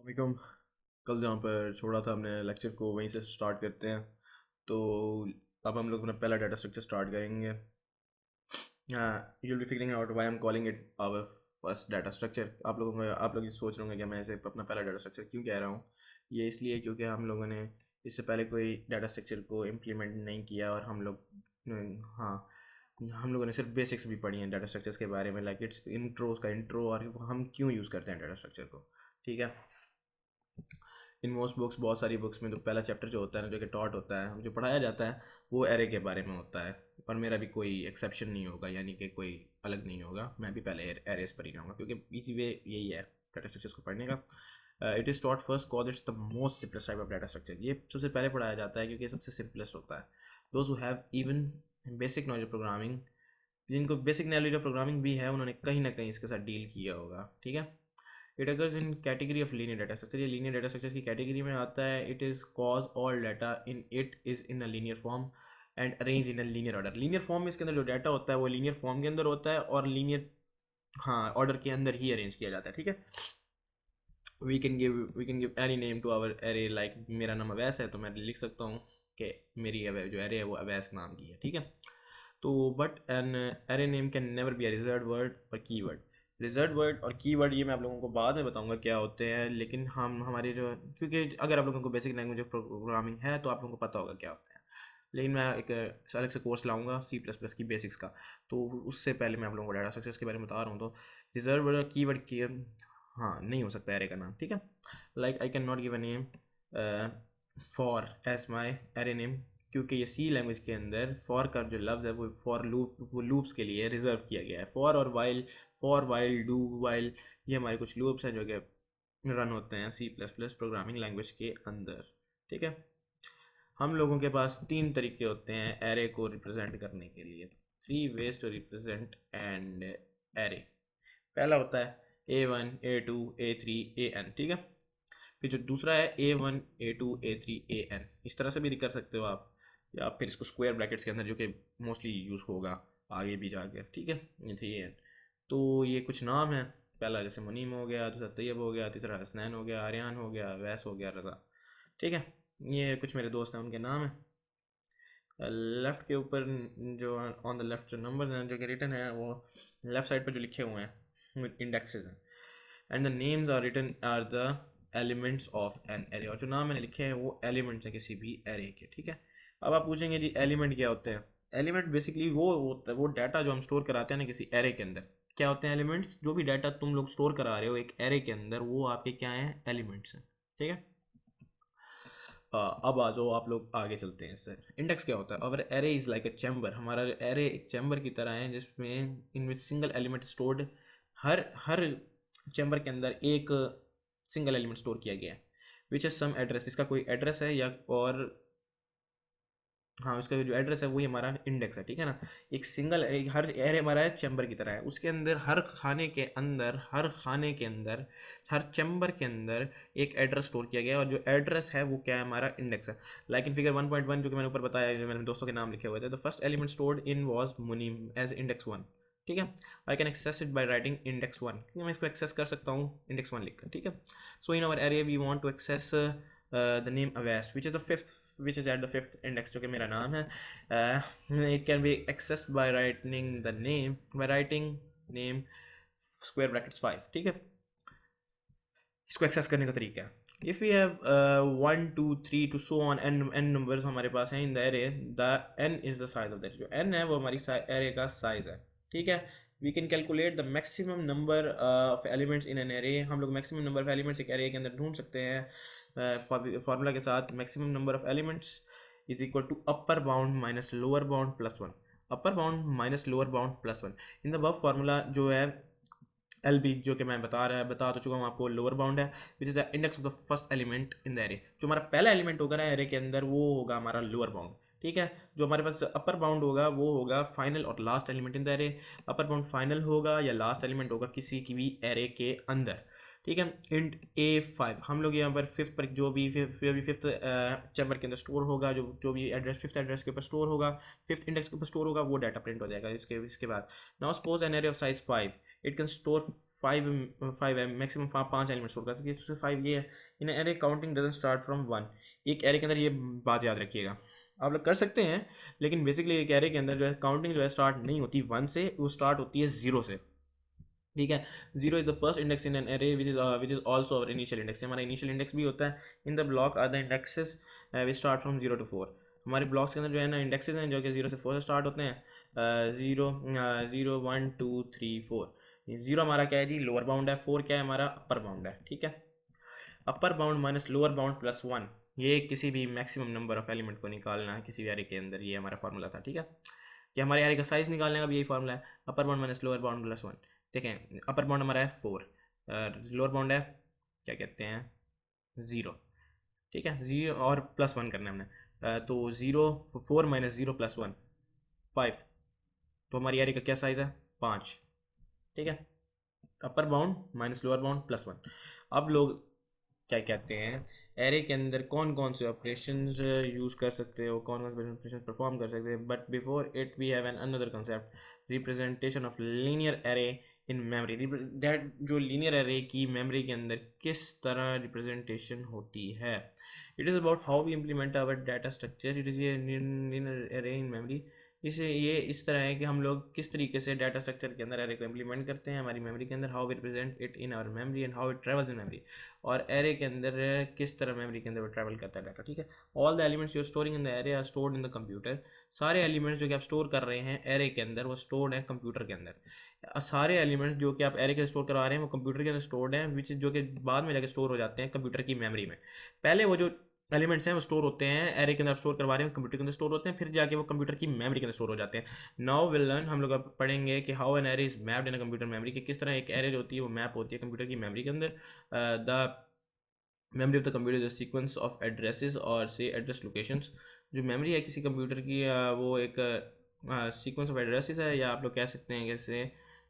वालेकुम। कल जहाँ पर छोड़ा था हमने लेक्चर को वहीं से स्टार्ट करते हैं। तो अब हम लोग अपना पहला डाटा स्ट्रक्चर स्टार्ट करेंगे। You'll be figuring out why I am calling it our first data structure. आप लोग ये सोच रहे होंगे कि मैं इसे अपना पहला डाटा स्ट्रक्चर क्यों कह रहा हूँ। ये इसलिए क्योंकि हम लोगों ने इससे पहले कोई डाटा स्ट्रक्चर को इम्प्लीमेंट नहीं किया और हाँ, हम लोगों ने सिर्फ बेसिक्स भी पढ़ी हैं डाटा स्ट्रक्चर्स के बारे में, लाइक इट्स इंट्रोस का इंट्रो और हम क्यों यूज़ करते हैं डाटा स्ट्रक्चर को। ठीक है। इन मोस्ट बुक्स, बहुत सारी बुक्स में तो पहला चैप्टर जो होता है ना, जो कि टॉट होता है, जो पढ़ाया जाता है, वो एरे के बारे में होता है। और मेरा भी कोई एक्सेप्शन नहीं होगा, यानी कि कोई अलग नहीं होगा। मैं भी पहले एरेस पर ही रहूँगा क्योंकि इजी वे यही है डाटा स्ट्रक्चर्स को पढ़ने का। It is taught first cause it's the most simplest type of data structure. ये सबसे पहले पढ़ाया जाता है क्योंकि ये सबसे सिंपलेस्ट होता है। Those who have even basic knowledge of programming, जिनको बेसिक नॉलेज ऑफ प्रोग्रामिंग भी है, उन्होंने कहीं ना कहीं इसके साथ डील किया होगा। ठीक है। It occurs in category of linear data structure. ये लीनियर डाटा स्ट्रक्चर की कैटेगरी में आता है। It is cause all data in it is in a linear form and arrange in a linear order. Linear form में इसके अंदर जो data होता है वो लीनियर फॉर्म के अंदर होता है और लीनियर, हाँ, ऑर्डर के अंदर ही अरेंज किया जाता है। ठीक है। We can give any name to our array, like मेरा नाम अवैस है तो मैं लिख सकता हूँ कि मेरी जो एरे है वो अवैस नाम की है। ठीक है। तो but an array name can never be a reserve word और कीवर्ड। रिजर्व वर्ड और कीवर्ड ये मैं आप लोगों को बाद में बताऊंगा क्या होते हैं, लेकिन हम हमारे जो, क्योंकि अगर आप लोगों को बेसिक लैंग्वेज ऑफ प्रोग्रामिंग है तो आप लोगों को पता होगा क्या होता है। लेकिन मैं एक अलग से कोर्स लाऊंगा सी प्लस प्लस की बेसिक्स का, तो उससे पहले मैं आप लोगों को डाटा स्ट्रक्चर्स के बारे में बता रहा हूँ। तो रिजर्व वर्ड और कीवर्ड की, हाँ, नहीं हो सकता एरे का नाम। ठीक है। Like I can not give a name for as my array name, क्योंकि ये सी लैंग्वेज के अंदर फॉर का जो लफ्ज़ है वो फॉर लूप, वो लूप्स के लिए रिजर्व किया गया है। फॉर वाइल डू वाइल, ये हमारे कुछ लूप्स हैं जो कि रन होते हैं C plus plus programming language के अंदर। ठीक है। हम लोगों के पास तीन तरीके होते हैं एरे को रिप्रेजेंट करने के लिए। Three ways to represent and array. पहला होता है A1 A2 A3 AN। ठीक है। फिर जो दूसरा है A1 A2 A3 AN, इस तरह से भी कर सकते हो आप, या फिर इसको स्क्वायर ब्रैकेट्स के अंदर, जो कि मोस्टली यूज़ होगा आगे भी जाकर। ठीक है। ये थी AN। तो ये कुछ नाम है। पहला जैसे मुनीम हो गया, दूसरा तैयब हो गया, तीसरा हसनैन हो गया, आर्यान हो गया, वैस हो गया, रज़ा। ठीक है। ये कुछ मेरे दोस्त हैं, उनके नाम हैं। लेफ़्ट के ऊपर जो ऑन द लेफ़्ट जो नंबर हैं जो कि रिटन है, वो लेफ़्ट साइड पर जो लिखे हुए हैं इंडेक्सेस हैं। And the names are written are the elements of an array, और जो नाम मैंने लिखे हैं वो एलिमेंट्स हैं किसी भी एरे के। ठीक है। अब आप पूछेंगे जी एलिमेंट क्या होते हैं। एलिमेंट बेसिकली वो होता है, वो डाटा जो हम स्टोर कराते हैं ना किसी एरे के अंदर। क्या होते हैं एलिमेंट्स? जो भी डाटा तुम लोग स्टोर करा रहे हो एक एरे के अंदर, वो आपके क्या हैं? एलिमेंट्स हैं। ठीक है। अब आ जाओ, आप लोग आगे चलते हैं इससे। इंडेक्स क्या होता है? Our array is like a chamber. हमारा जो एरे एक चैम्बर की तरह है जिसमें in which single element stored. हर चैम्बर के अंदर एक सिंगल एलिमेंट स्टोर किया गया है। विच इज सम एड्रेस, इसका कोई एड्रेस है या और, हाँ, उसका जो एड्रेस है वही हमारा इंडेक्स है। ठीक है ना। हर एरे हमारा है चैम्बर की तरह है, उसके अंदर हर खाने के अंदर हर चैम्बर के अंदर एक एड्रेस स्टोर किया गया है, और जो एड्रेस है वो क्या है? हमारा इंडेक्स है। लाइक इन फिगर 1.1 जो कि मैंने ऊपर बताया, जो मैंने दोस्तों के नाम लिखे हुए थे, the first element stored in was Munim as index 1। ठीक है। I can access it by writing index 1, मैं इसको एक्सेस कर सकता हूँ इंडेक्स 1 लिखकर। ठीक है। So in our array we want to access the name Awais which is the fifth, which is at the fifth index, जो कि मेरा नाम है। It can be accessed by writing name square brackets 5। ठीक है। इसको एक्सेस करने का तरीका है, if we have 1 2 3 to so on n numbers हमारे पास हैं in the array, the n is the size of that. जो एन है वो हमारी एरे का साइज है। ठीक है। We can calculate the maximum number of elements in an array. हम लोग मैक्सिमम नंबर ऑफ एलिमेंट्स एक एरे के अंदर ढूंढ सकते हैं फार्मूला के साथ। Maximum number of elements is equal to upper bound minus lower bound plus 1। Upper bound minus lower bound plus 1 in the above formula जो है एल बी, जो कि मैं बता तो चुका हूँ आपको, लोअर बाउंड है which is the index of the first element in the array. जो हमारा पहला एलिमेंट होगा ना एरे के अंदर, वो होगा हमारा लोअर बाउंड। ठीक है। जो हमारे पास अपर बाउंड होगा वो होगा फाइनल और last element in the array. Upper bound final होगा या लास्ट एलिमेंट होगा किसी की भी एरे के अंदर। ठीक है। इंट A5, हम लोग यहाँ पर फिफ्थ पर जो भी फिफ्थ चैम्बर के अंदर स्टोर होगा, जो भी एड्रेस फिफ्थ एड्रेस के ऊपर स्टोर होगा, फिफ्थ इंडेक्स के ऊपर स्टोर होगा, वो डाटा प्रिंट हो जाएगा इसके बाद। Now suppose an array of size 5, it can store five है मैक्सिमम, 5 एलिमेंट स्टोर कर सकते हैं, इससे 5 ये है। इन array counting doesn't start from 1। एक एरे के अंदर ये बात याद रखिएगा, आप लोग कर सकते हैं, लेकिन बेसिकली एक एरे के अंदर जो है काउंटिंग जो है स्टार्ट नहीं होती 1 से, वो स्टार्ट होती है 0 से। ठीक है, 0 is the first index in an array which is also our initial index. हमारा इनिशियल इंडेक्स भी होता है। In the block are the indexes which start from 0 to 4। हमारे ब्लॉक्स के अंदर जो है ना इंडेक्सेस हैं जो कि 0 से 4 से स्टार्ट होते हैं। 0 0 1 2 3 4। 0 हमारा क्या है जी, लोअर बाउंड है। 4 क्या है हमारा, अपर बाउंड है। ठीक है, अपर bound minus lower bound plus 1, ये किसी भी मैक्सिमम नंबर ऑफ एलिमेंट को निकालना है किसी भी एरे के अंदर, ये हमारा फार्मूला था। ठीक है, ये हमारे एरे का साइज निकालने का भी यही फार्मूला है, अपर bound minus lower bound plus 1। देखें, अपर बाउंड हमारा है 4, लोअर बाउंड है क्या कहते हैं 0। ठीक है, 0 और प्लस 1 करना है हमने। तो 0, 4 माइनस 0 प्लस 1 5। तो हमारी एरे का क्या साइज है, 5। ठीक है, अपर bound minus lower bound plus 1। अब लोग क्या कहते हैं, एरे के अंदर कौन कौन से ऑपरेशंस यूज़ कर सकते हो, कौन कौन से ऑपरेशन परफॉर्म कर सकते हैं। But before it we have an another concept, representation of linear array in memory. That जो लीनियर एरे की मेमोरी के अंदर किस तरह रिप्रेजेंटेशन होती है। It is about how we implement our data structure. It is ये लीनियर एरे इन मेमोरी। इसे ये इस तरह है कि हम लोग किस तरीके से डाटा स्ट्रक्चर के अंदर एरे को इम्प्लीमेंट करते हैं हमारी मेमोरी के अंदर, how we represent it in our memory and how it travels in memory. और एरे के अंदर किस तरह मेमोरी के अंदर वो ट्रैवल करता है डाटा। ठीक है, all the elements you storing in the array are stored in the computer. सारे एलिमेंट्स जो कि आप स्टोर कर रहे हैं एरे के अंदर वो स्टोर्ड है कंप्यूटर के अंदर। सारे एलिमेंट्स जो कि आप एरे के स्टोर करवा रहे हैं वो कंप्यूटर के अंदर स्टोर्ड हैं, विच जो कि बाद में जाकर स्टोर हो जाते हैं कंप्यूटर की मेमोरी में। पहले वो जो एलिमेंट्स हैं वो स्टोर होते हैं एरे के अंदर, आप स्टोर करवा रहे हैं कंप्यूटर के अंदर स्टोर होते हैं, फिर जाके वो कंप्यूटर की मेमोरी के अंदर स्टोर हो जाते हैं। नाउ विल लर्न, हम लोग अब पढ़ेंगे कि how an array is mapped in a computer memory, कि किस तरह एक एरे जो होती है वो मैप होती है कंप्यूटर की मेमोरी के अंदर। The memory of the computer is a sequence of addresses और से एड्रेस लोकेशंस। जो मेमोरी है किसी कंप्यूटर की वो एक सीक्वेंस ऑफ एड्रेसेस है, या आप लोग कह सकते हैं जैसे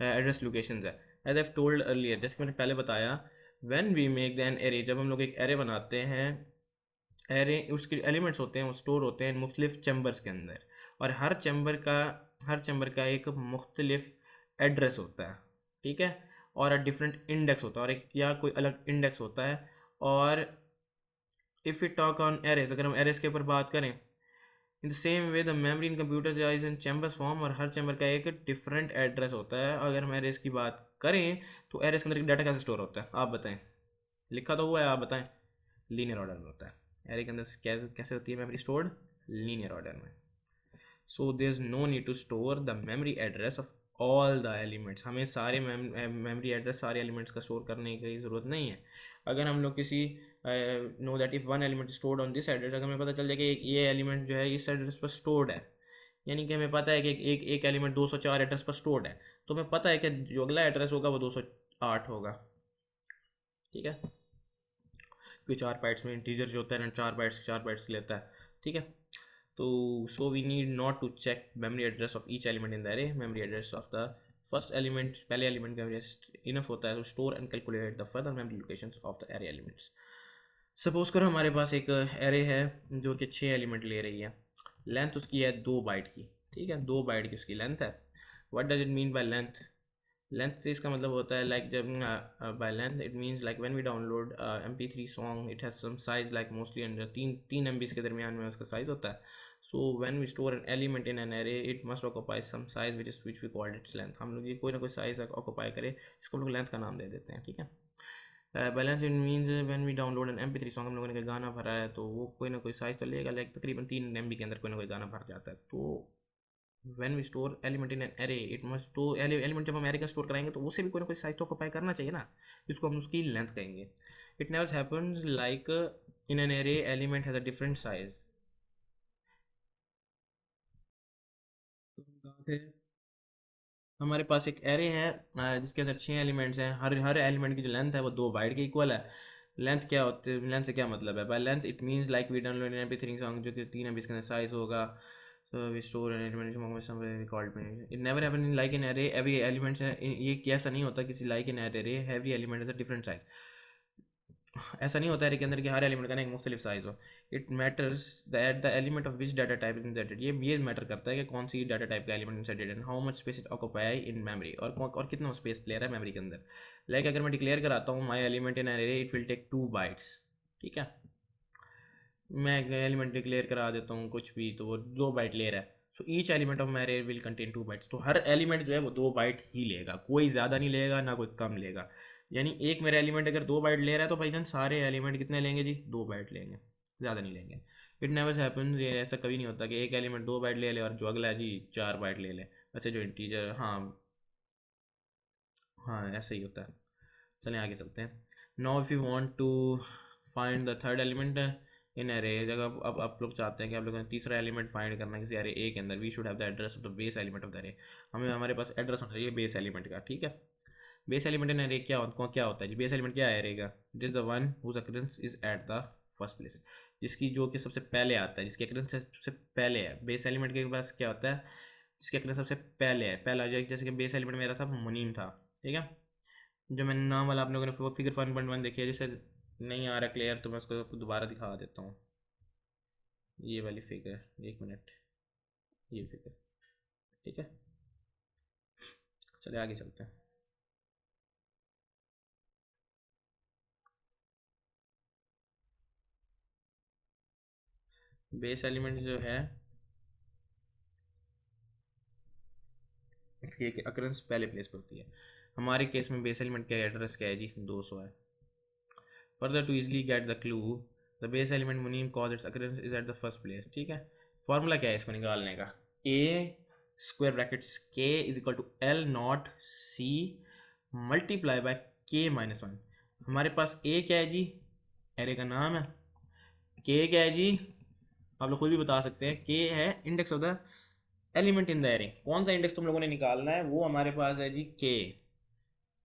एड्रेस लोकेशंस है। एज आई टोल्ड अर्लियर, जैसे मैंने पहले बताया, when we make than array, जब हम लोग एक एरे बनाते हैं, एरे उसके एलिमेंट्स होते हैं वो स्टोर होते हैं मुख्तलिफ चैम्बर्स के अंदर, और हर चैम्बर का एक मुख्तलिफ एड्रेस होता है। ठीक है, और डिफरेंट इंडेक्स होता है, और एक या कोई अलग इंडेक्स होता है। और if you talk on arrays, अगर हम एरेस के ऊपर बात करें, in the same way the memory in computer is in chambers form, और हर चैम्बर का एक डिफरेंट एड्रेस होता है। अगर हम एरेस की बात करें तो एरेस के अंदर डाटा कैसे स्टोर होता है आप बताएं, लिखा तो हुआ है, आप बताएं। लीनियर ऑर्डर में होता है एरे के अंदर, कैसे होती है मेमोरी स्टोर्ड, लीनियर ऑर्डर में। So there is no need to store the memory address of all the elements. हमें सारे मेमोरी एड्रेस सारे एलिमेंट्स का स्टोर करने की ज़रूरत नहीं है। अगर हम लोग किसी know that if one element stored on this address, अगर हमें पता चल जाए कि ये एलिमेंट जो है इस एड्रेस पर स्टोर्ड है, यानी कि हमें पता है कि एक एलिमेंट 204 एड्रेस पर स्टोर्ड है, तो हमें पता है कि जो अगला एड्रेस होगा वो 208 होगा। ठीक है, क्योंकि 4 बाइट्स में इंटीजर जो होता है ना 4 बाइट्स लेता है। ठीक है, तो so we need not to check memory address of each element in the array. Memory address of the first element, पहले एलिमेंट का इनफ होता है to store and calculate the further memory locations of the array elements. Suppose करो हमारे पास एक array है जो कि 6 एलिमेंट ले रही है, लेंथ उसकी है 2 बाइट की। ठीक है, 2 बाइट की उसकी लेंथ है। What does it mean by length? Length से इसका मतलब होता है लाइक जब by length it means like when we download MP3 song, it has some size like mostly under 3 MB के दरमियान में उसका साइज होता है। So when we store an element in an array it must occupy some size which we called its length. हम लोग ये कोई ना कोई साइज ऑक्यूपाई करे जिसको हम लोग लेंथ का नाम दे देते हैं। ठीक है, by length it means when we download an MP3 song, हम लोगों ने कोई गाना भरा है तो वो कोई ना कोई साइज तो लेगा, लाइक तकरीबन 3 MB के अंदर कोई ना कोई गाना भर जाता है। तो when we store element in an array it must तो एलिमेंट जब हम एरे का स्टोर कराएंगे तो उसे भी कोई ना कोई साइज तो ऑक्यूपाई करना चाहिए ना, जिसको हम उसकी लेंथ कहेंगे। It never happens like in an array element has a different size. तो हम कहाँ थे, हमारे पास एक एरे है जिसके अंदर 6 एलिमेंट्स हैं, हर हर एलिमेंट की जो लेंथ है वो 2 बाइट के इक्वल है। लेंथ क्या होती है, लेंथ से क्या मतलब है, by length it means like we download an MP3 song जो कि 3 MB के अंदर साइज होगा। So we store an element somewhere we called it. It never happen in like an array. Every element ये कैसा नहीं होता किसी like an array. Every element is a different size. ऐसा नहीं होता है के अंदर कि हर एलिमेंट का ना एक मुख्तलिफ साइज हो। It matters that the element of which data type inserted, ये मैटर करता है कि कौन सी डाटा टाइप का element inserted and how much space it occupy in memory, और कितना स्पेस ले रहा है मेमोरी के अंदर। लाइक अगर मैं डिक्लेयर कराता हूँ my element in array it will take 2 bytes, ठीक है। मैं एलिमेंट डिक्लेयर करा देता हूँ कुछ भी, तो वो 2 बाइट ले रहा है। So each element of my array will contain 2 bytes, तो हर एलिमेंट जो है वो 2 बाइट ही लेगा, कोई ज़्यादा नहीं लेगा ना कोई कम लेगा। यानी एक मेरा एलिमेंट अगर 2 बाइट ले रहा है तो भाईजान सारे एलिमेंट कितने लेंगे जी, 2 बाइट लेंगे, ज़्यादा नहीं लेंगे। इट नेवर हैपन, ये ऐसा कभी नहीं होता कि एक एलिमेंट 2 बाइट ले ले और जो अगला है जी 4 बाइट ले ले। अच्छा जो इंटीजर, हाँ हाँ ऐसा ही होता है। चलें आगे चलते हैं। Now if you want to find the third element in array, जगह अब आप लोग चाहते हैं कि आप लोगों ने तीसरा एलिमेंट फाइंड करना है किसी एरे ए के अंदर, we should have the address of the base element of the array. हमें हमारे पास एड्रेस होना चाहिए बेस एलिमेंट का, ठीक है। बेस एलिमेंट इन एरे क्या होता है जी, बेस एलिमेंट क्या है एरे का, it is the one whose occurrence is at the first place, जिसकी जो कि सबसे पहले आता है, जिसकी अकरेंस सबसे पहले है। बेस एलिमेंट के पास क्या होता है, जिसकी अकरेंस सबसे पहले है, पहला जैसे कि बेस एलिमेंट मेरा था मुनीम था, ठीक है। जो मैंने नाम वाला आप लोगों ने फिगर 1.1 देखी है, जिससे नहीं आ रहा क्लियर तो मैं उसको दोबारा दिखा देता हूँ। ये वाली फिगर, 1 मिनट, ये फिगर, ठीक है। चलिए आगे चलते हैं। बेस एलिमेंट जो है इसकी अकरेंस पहले प्लेस पर होती है। हमारे केस में बेस एलिमेंट का एड्रेस क्या है जी, 200 है। Further to easily get the clue, the base element मुनीम cause its occurrence is at the first place, ठीक है। फॉर्मूला क्या है इसको निकालने का, ए स्क्वायर ब्रैकेट्स के is equal to L naught C multiply by K minus one. हमारे पास ए क्या है जी, एरे का नाम है। के क्या है जी, आप लोग खुद भी बता सकते हैं, के है index of the element in the array. कौन सा इंडेक्स तुम लोगों ने निकालना है, वो हमारे पास है जी के,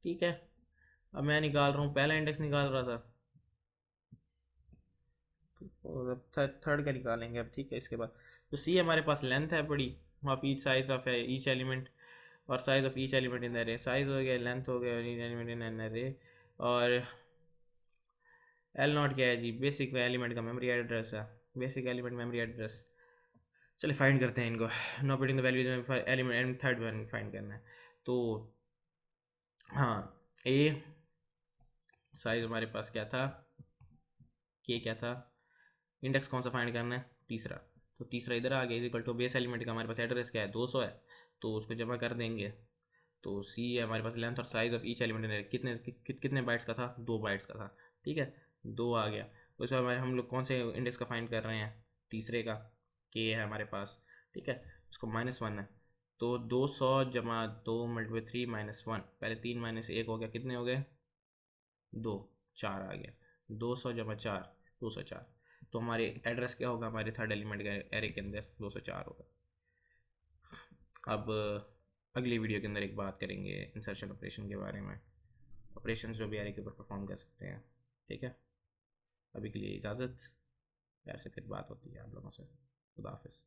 ठीक है। अब मैं निकाल रहा हूँ, पहला इंडेक्स निकाल रहा था और अब थर्ड का निकालेंगे अब, ठीक है। इसके बाद तो सी हमारे पास लेंथ है बड़ी, of each size of each element, और size of each element in the array, size हो गया, लेंथ हो गया, each element in an array. और एल नॉट क्या है जी, बेसिक एलिमेंट का मेमोरी एड्रेस है, बेसिक एलिमेंट मेमोरी एड्रेस। चलिए फाइंड करते हैं इनको। No putting the value element third one find करना है। तो हाँ, ए साइज हमारे पास क्या था, के क्या था, इंडेक्स कौन सा फाइंड करना है, तीसरा। तो तीसरा इधर आ गया, इक्वल टू बेस एलिमेंट का हमारे पास एड्रेस क्या है, 200 है, तो उसको जमा कर देंगे। तो सी है हमारे पास, लेंथ और साइज ऑफ ईच एलिमेंट कितने बाइट्स का था, 2 बाइट्स का था, ठीक है। 2 आ गया। उसमें हमारे हम लोग कौन से इंडेक्स का फाइंड कर रहे हैं, तीसरे का, के है हमारे पास, ठीक है। उसको -1 है, तो 200 - 2 × 3 - 1, पहले 3 - 1 हो गया, कितने हो गए, 2, 4 आ गया। 200 × 4, 204। तो हमारे एड्रेस क्या होगा, हमारे थर्ड एलिमेंट का एरे के अंदर 204 होगा। अब अगली वीडियो के अंदर एक बात करेंगे इंसर्शन ऑपरेशन के बारे में, ऑपरेशन जो भी एरे के ऊपर परफॉर्म कर सकते हैं, ठीक है। अभी के लिए इजाज़त, प्यार से फिर बात होती है आप लोगों से। खुदा हाफिज़।